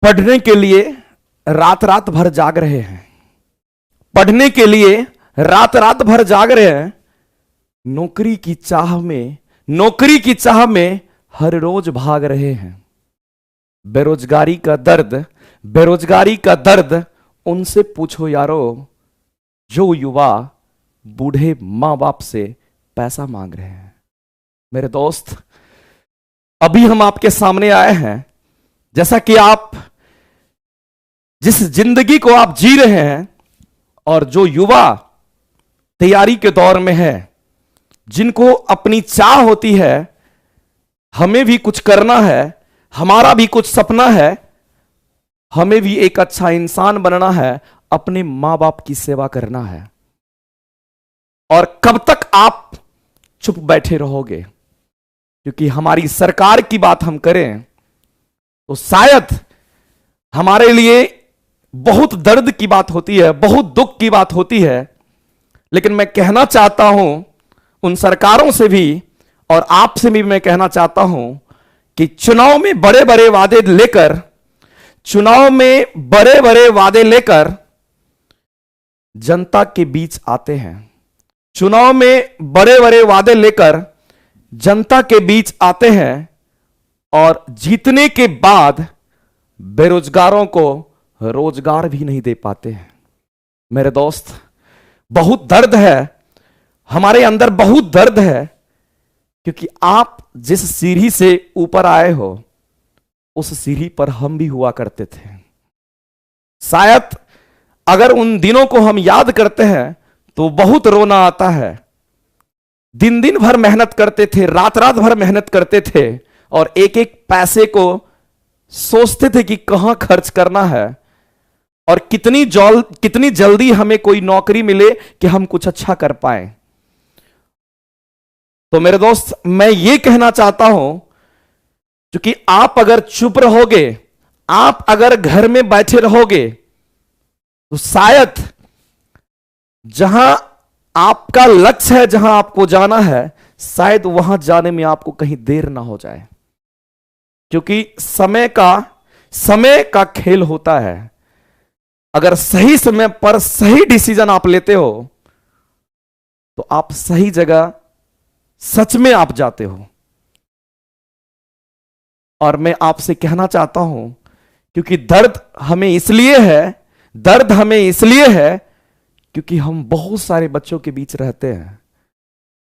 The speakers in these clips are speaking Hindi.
पढ़ने के लिए रात रात भर जाग रहे हैं, पढ़ने के लिए रात रात भर जाग रहे हैं, नौकरी की चाह में हर रोज भाग रहे हैं। बेरोजगारी का दर्द उनसे पूछो यारो, जो युवा बूढ़े मां बाप से पैसा मांग रहे हैं। मेरे दोस्त, अभी हम आपके सामने आए हैं, जैसा कि आप जिस जिंदगी को आप जी रहे हैं और जो युवा तैयारी के दौर में है, जिनको अपनी चाह होती है, हमें भी कुछ करना है, हमारा भी कुछ सपना है, हमें भी एक अच्छा इंसान बनना है, अपने मां बाप की सेवा करना है। और कब तक आप चुप बैठे रहोगे? क्योंकि हमारी सरकार की बात हम करें तो शायद हमारे लिए बहुत दर्द की बात होती है, बहुत दुख की बात होती है, लेकिन मैं कहना चाहता हूं उन सरकारों से भी और आपसे भी मैं कहना चाहता हूं कि चुनाव में बड़े बड़े वादे लेकर जनता के बीच आते हैं, चुनाव में बड़े बड़े वादे लेकर जनता के बीच आते हैं और जीतने के बाद बेरोजगारों को रोजगार भी नहीं दे पाते हैं। मेरे दोस्त, बहुत दर्द है, हमारे अंदर बहुत दर्द है, क्योंकि आप जिस सीढ़ी से ऊपर आए हो उस सीढ़ी पर हम भी हुआ करते थे। शायद अगर उन दिनों को हम याद करते हैं तो बहुत रोना आता है। दिन दिन भर मेहनत करते थे, रात रात भर मेहनत करते थे और एक एक पैसे को सोचते थे कि कहां खर्च करना है और कितनी जल्दी हमें कोई नौकरी मिले कि हम कुछ अच्छा कर पाए। तो मेरे दोस्त, मैं ये कहना चाहता हूं, क्योंकि आप अगर चुप रहोगे, आप अगर घर में बैठे रहोगे, तो शायद जहां आपका लक्ष्य है, जहां आपको जाना है, शायद वहां जाने में आपको कहीं देर ना हो जाए। क्योंकि समय का खेल होता है। अगर सही समय पर सही डिसीजन आप लेते हो तो आप सही जगह सच में आप जाते हो। और मैं आपसे कहना चाहता हूं, क्योंकि दर्द हमें इसलिए है क्योंकि हम बहुत सारे बच्चों के बीच रहते हैं,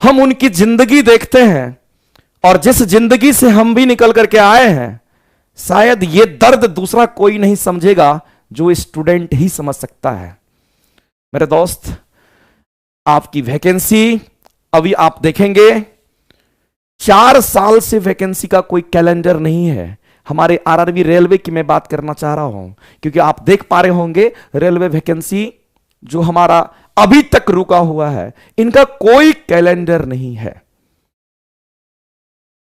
हम उनकी जिंदगी देखते हैं और जिस जिंदगी से हम भी निकल करके आए हैं, शायद ये दर्द दूसरा कोई नहीं समझेगा, जो स्टूडेंट ही समझ सकता है। मेरे दोस्त, आपकी वैकेंसी अभी आप देखेंगे 4 साल से वैकेंसी का कोई कैलेंडर नहीं है। हमारे आरआरबी रेलवे की मैं बात करना चाह रहा हूं, क्योंकि आप देख पा रहे होंगे रेलवे वैकेंसी जो हमारा अभी तक रुका हुआ है, इनका कोई कैलेंडर नहीं है।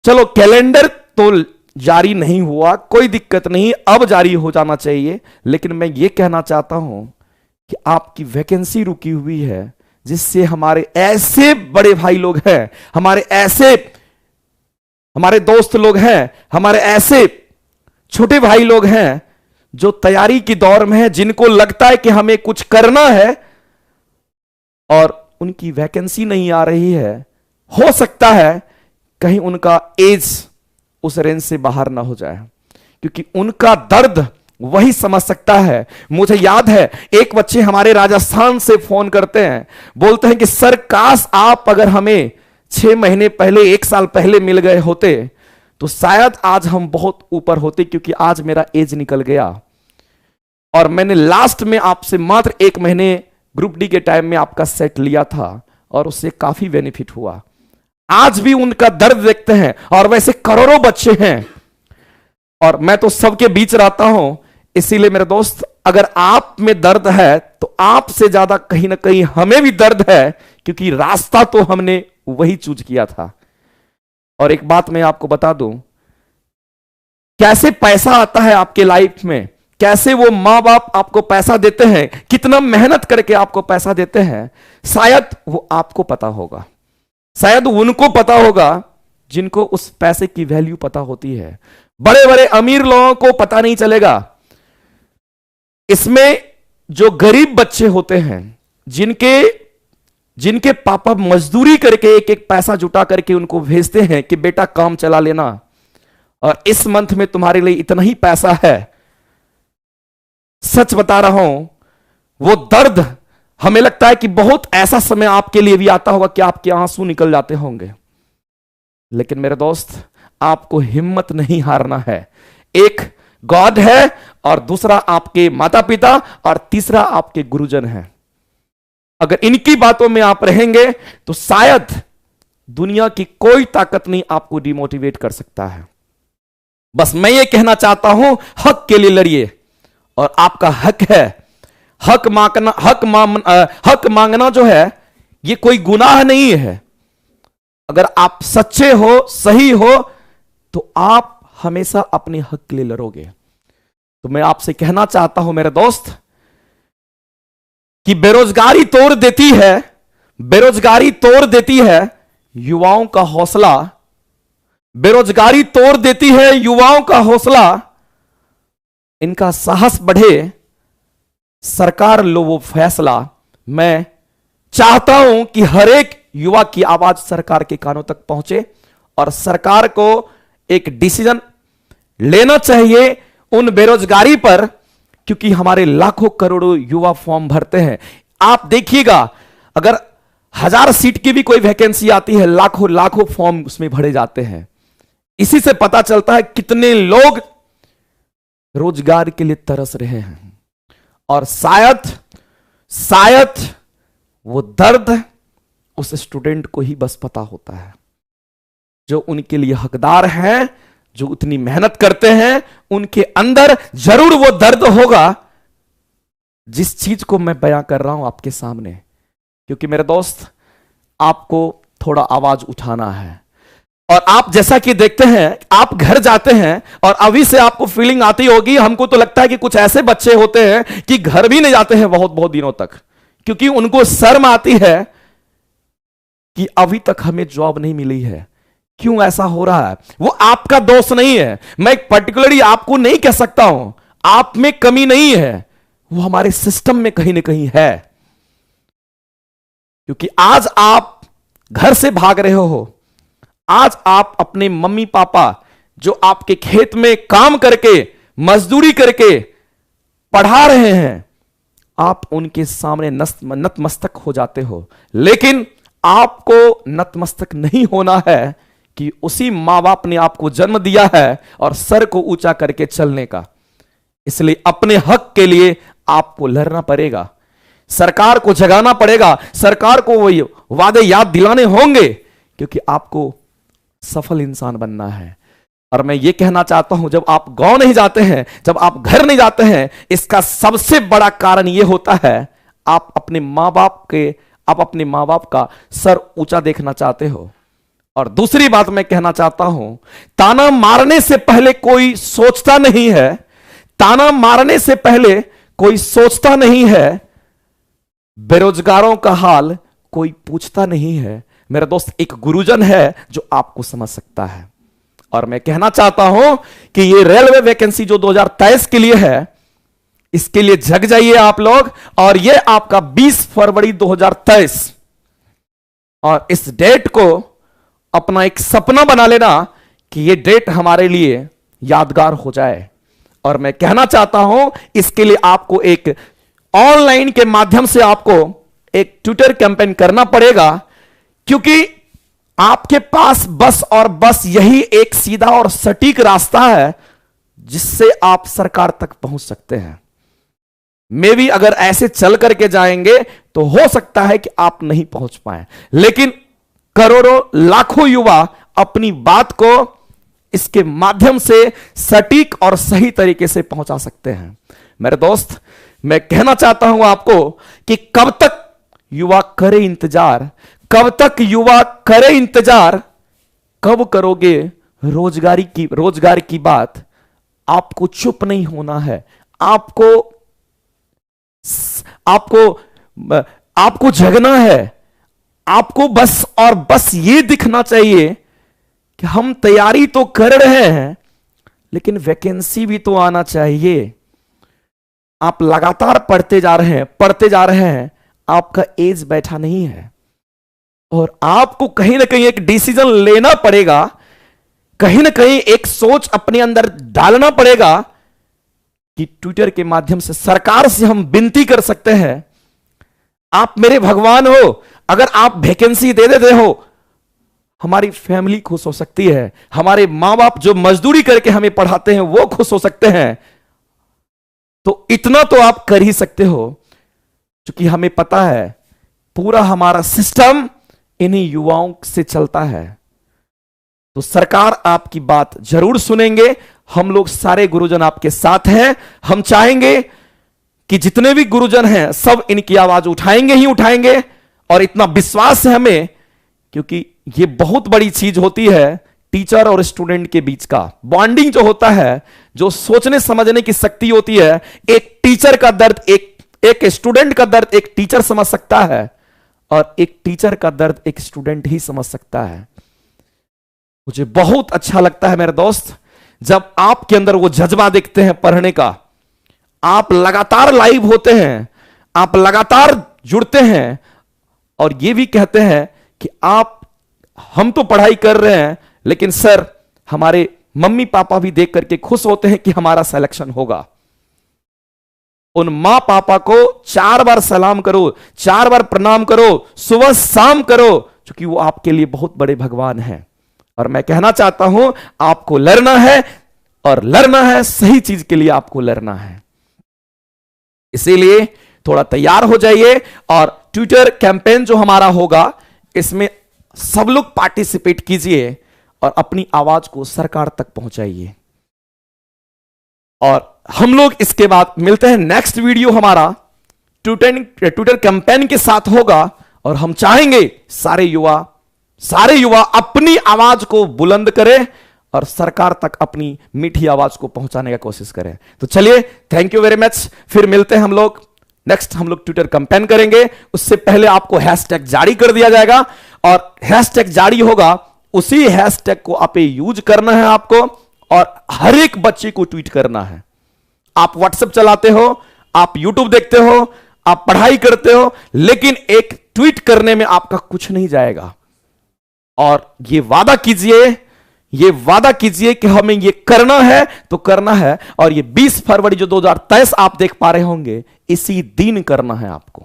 चलो, कैलेंडर तो जारी नहीं हुआ, कोई दिक्कत नहीं, अब जारी हो जाना चाहिए, लेकिन मैं यह कहना चाहता हूं कि आपकी वैकेंसी रुकी हुई है, जिससे हमारे ऐसे बड़े भाई लोग हैं, हमारे दोस्त लोग हैं, हमारे ऐसे छोटे भाई लोग हैं जो तैयारी की दौर में है, जिनको लगता है कि हमें कुछ करना है और उनकी वैकेंसी नहीं आ रही है। हो सकता है कहीं उनका एज उस रेंज से बाहर ना हो जाए, क्योंकि उनका दर्द वही समझ सकता है। मुझे याद है, एक बच्चे हमारे राजस्थान से फोन करते हैं, बोलते हैं कि सर, काश आप अगर हमें 6 महीने पहले, 1 साल पहले मिल गए होते तो शायद आज हम बहुत ऊपर होते, क्योंकि आज मेरा एज निकल गया और मैंने लास्ट में आपसे मात्र 1 महीने ग्रुप डी के टाइम में आपका सेट लिया था और उससे काफी बेनिफिट हुआ। आज भी उनका दर्द देखते हैं और वैसे करोड़ों बच्चे हैं और मैं तो सबके बीच रहता हूं। इसीलिए मेरे दोस्त, अगर आप में दर्द है तो आपसे ज्यादा कहीं ना कहीं हमें भी दर्द है, क्योंकि रास्ता तो हमने वही चूज किया था। और एक बात मैं आपको बता दूं, कैसे पैसा आता है आपके लाइफ में, कैसे वो मां बाप आपको पैसा देते हैं, कितना मेहनत करके आपको पैसा देते हैं, शायद वो आपको पता होगा, शायद उनको पता होगा जिनको उस पैसे की वैल्यू पता होती है। बड़े बड़े अमीर लोगों को पता नहीं चलेगा, इसमें जो गरीब बच्चे होते हैं, जिनके जिनके पापा मजदूरी करके एक एक पैसा जुटा करके उनको भेजते हैं कि बेटा काम चला लेना और इस मंथ में तुम्हारे लिए इतना ही पैसा है, सच बता रहा हूं, वो दर्द हमें लगता है कि बहुत ऐसा समय आपके लिए भी आता होगा कि आपके आंसू निकल जाते होंगे। लेकिन मेरे दोस्त, आपको हिम्मत नहीं हारना है। एक गॉड है और दूसरा आपके माता पिता और तीसरा आपके गुरुजन हैं। अगर इनकी बातों में आप रहेंगे तो शायद दुनिया की कोई ताकत नहीं आपको डिमोटिवेट कर सकता है। बस मैं ये कहना चाहता हूं, हक के लिए लड़िए और आपका हक है। हक मांगना जो है ये कोई गुनाह नहीं है। अगर आप सच्चे हो, सही हो, तो आप हमेशा अपने हक के लिए लड़ोगे। तो मैं आपसे कहना चाहता हूं मेरे दोस्त कि बेरोजगारी तोड़ देती है युवाओं का हौसला। बेरोजगारी तोड़ देती है युवाओं का हौसला। इनका साहस बढ़े, सरकार लो वो फैसला। मैं चाहता हूं कि हर एक युवा की आवाज सरकार के कानों तक पहुंचे और सरकार को एक डिसीजन लेना चाहिए उन बेरोजगारी पर, क्योंकि हमारे लाखों करोड़ों युवा फॉर्म भरते हैं। आप देखिएगा, अगर 1000 सीट की भी कोई वैकेंसी आती है, लाखों लाखों फॉर्म उसमें भरे जाते हैं। इसी से पता चलता है कितने लोग रोजगार के लिए तरस रहे हैं। और शायद वो दर्द उस स्टूडेंट को ही बस पता होता है, जो उनके लिए हकदार हैं, जो उतनी मेहनत करते हैं, उनके अंदर जरूर वो दर्द होगा जिस चीज को मैं बयां कर रहा हूं आपके सामने। क्योंकि मेरे दोस्त, आपको थोड़ा आवाज उठाना है। और आप जैसा कि देखते हैं, आप घर जाते हैं और अभी से आपको फीलिंग आती होगी, हमको तो लगता है कि कुछ ऐसे बच्चे होते हैं कि घर भी नहीं जाते हैं बहुत बहुत दिनों तक, क्योंकि उनको शर्म आती है कि अभी तक हमें जॉब नहीं मिली है। क्यों ऐसा हो रहा है? वो आपका दोष नहीं है। मैं पर्टिकुलरली आपको नहीं कह सकता हूं, आप में कमी नहीं है, वो हमारे सिस्टम में कहीं ना कहीं है। क्योंकि आज आप घर से भाग रहे हो, आज आप अपने मम्मी पापा जो आपके खेत में काम करके, मजदूरी करके पढ़ा रहे हैं, आप उनके सामने नतमस्तक हो जाते हो। लेकिन आपको नतमस्तक नहीं होना है कि उसी मां बाप ने आपको जन्म दिया है और सर को ऊंचा करके चलने का। इसलिए अपने हक के लिए आपको लड़ना पड़ेगा, सरकार को जगाना पड़ेगा, सरकार को वही वादे याद दिलाने होंगे, क्योंकि आपको सफल इंसान बनना है। और मैं ये कहना चाहता हूं, जब आप गांव नहीं जाते हैं, जब आप घर नहीं जाते हैं, इसका सबसे बड़ा कारण यह होता है आप अपने मां बाप का सर ऊंचा देखना चाहते हो। और दूसरी बात मैं कहना चाहता हूं, ताना मारने से पहले कोई सोचता नहीं है, ताना मारने से पहले कोई सोचता नहीं है, बेरोजगारों का हाल कोई पूछता नहीं है। मेरा दोस्त, एक गुरुजन है जो आपको समझ सकता है। और मैं कहना चाहता हूं कि ये रेलवे वैकेंसी जो 2023 के लिए है, इसके लिए जग जाइए आप लोग। और ये आपका 20 फरवरी 2023, और इस डेट को अपना एक सपना बना लेना कि ये डेट हमारे लिए यादगार हो जाए। और मैं कहना चाहता हूं, इसके लिए आपको एक ऑनलाइन के माध्यम से आपको एक ट्विटर कैंपेन करना पड़ेगा, क्योंकि आपके पास बस और बस यही एक सीधा और सटीक रास्ता है जिससे आप सरकार तक पहुंच सकते हैं। मे भी अगर ऐसे चल करके जाएंगे तो हो सकता है कि आप नहीं पहुंच पाए, लेकिन करोड़ों लाखों युवा अपनी बात को इसके माध्यम से सटीक और सही तरीके से पहुंचा सकते हैं। मेरे दोस्त, मैं कहना चाहता हूं आपको कि कब तक युवा करे इंतजार, कब तक युवा करे इंतजार, कब करोगे रोजगार की बात। आपको चुप नहीं होना है, आपको जगना है। आपको बस और बस ये दिखना चाहिए कि हम तैयारी तो कर रहे हैं, लेकिन वैकेंसी भी तो आना चाहिए। आप लगातार पढ़ते जा रहे हैं, पढ़ते जा रहे हैं, आपका एज बैठा नहीं है और आपको कहीं ना कहीं एक डिसीजन लेना पड़ेगा, कहीं ना कहीं एक सोच अपने अंदर डालना पड़ेगा कि ट्विटर के माध्यम से सरकार से हम विनती कर सकते हैं, आप मेरे भगवान हो, अगर आप वैकेंसी दे देते हो, हमारी फैमिली खुश हो सकती है, हमारे मां बाप जो मजदूरी करके हमें पढ़ाते हैं वो खुश हो सकते हैं, तो इतना तो आप कर ही सकते हो। क्योंकि हमें पता है पूरा हमारा सिस्टम इन्हीं युवाओं से चलता है। तो सरकार आपकी बात जरूर सुनेंगे, हम लोग सारे गुरुजन आपके साथ हैं। हम चाहेंगे कि जितने भी गुरुजन हैं सब इनकी आवाज उठाएंगे ही उठाएंगे, और इतना विश्वास है हमें, क्योंकि ये बहुत बड़ी चीज होती है टीचर और स्टूडेंट के बीच का बॉन्डिंग जो होता है, जो सोचने समझने की शक्ति होती है। एक टीचर का दर्द एक स्टूडेंट का दर्द एक टीचर समझ सकता है, और एक टीचर का दर्द एक स्टूडेंट ही समझ सकता है। मुझे बहुत अच्छा लगता है मेरे दोस्त, जब आपके अंदर वो जज्बा देखते हैं पढ़ने का, आप लगातार लाइव होते हैं, आप लगातार जुड़ते हैं और ये भी कहते हैं कि हम तो पढ़ाई कर रहे हैं, लेकिन सर हमारे मम्मी पापा भी देख करके खुश होते हैं कि हमारा सिलेक्शन होगा। उन मां पापा को 4 बार सलाम करो, 4 बार प्रणाम करो, सुबह शाम करो, क्योंकि वो आपके लिए बहुत बड़े भगवान हैं। और मैं कहना चाहता हूं, आपको लड़ना है, और लड़ना है सही चीज के लिए आपको लड़ना है। इसीलिए थोड़ा तैयार हो जाइए, और ट्विटर कैंपेन जो हमारा होगा इसमें सब लोग पार्टिसिपेट कीजिए और अपनी आवाज को सरकार तक पहुंचाइए। और हम लोग इसके बाद मिलते हैं, नेक्स्ट वीडियो हमारा ट्विटर कैंपेन के साथ होगा, और हम चाहेंगे सारे युवा अपनी आवाज को बुलंद करें और सरकार तक अपनी मीठी आवाज को पहुंचाने का कोशिश करें। तो चलिए, थैंक यू वेरी मच। फिर मिलते हैं हम लोग नेक्स्ट, हम लोग ट्विटर कैंपेन करेंगे। उससे पहले आपको हैशटैग जारी कर दिया जाएगा, और हैशटैग जारी होगा, उसी हैशटैग को आप यूज करना है आपको, और हर एक बच्चे को ट्वीट करना है। आप व्हाट्सएप चलाते हो, आप यूट्यूब देखते हो, आप पढ़ाई करते हो, लेकिन एक ट्वीट करने में आपका कुछ नहीं जाएगा। और ये वादा कीजिए कि हमें ये करना है तो करना है, और ये 20 फरवरी जो 2023 आप देख पा रहे होंगे, इसी दिन करना है आपको।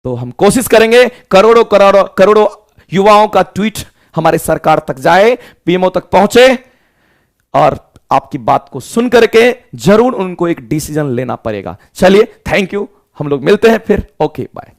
तो हम कोशिश करेंगे करोड़ों युवाओं का ट्वीट हमारे सरकार तक जाए, पीएमओ तक पहुंचे, और आपकी बात को सुन करके जरूर उनको एक डिसीजन लेना पड़ेगा। चलिए, थैंक यू, हम लोग मिलते हैं फिर। Okay, bye.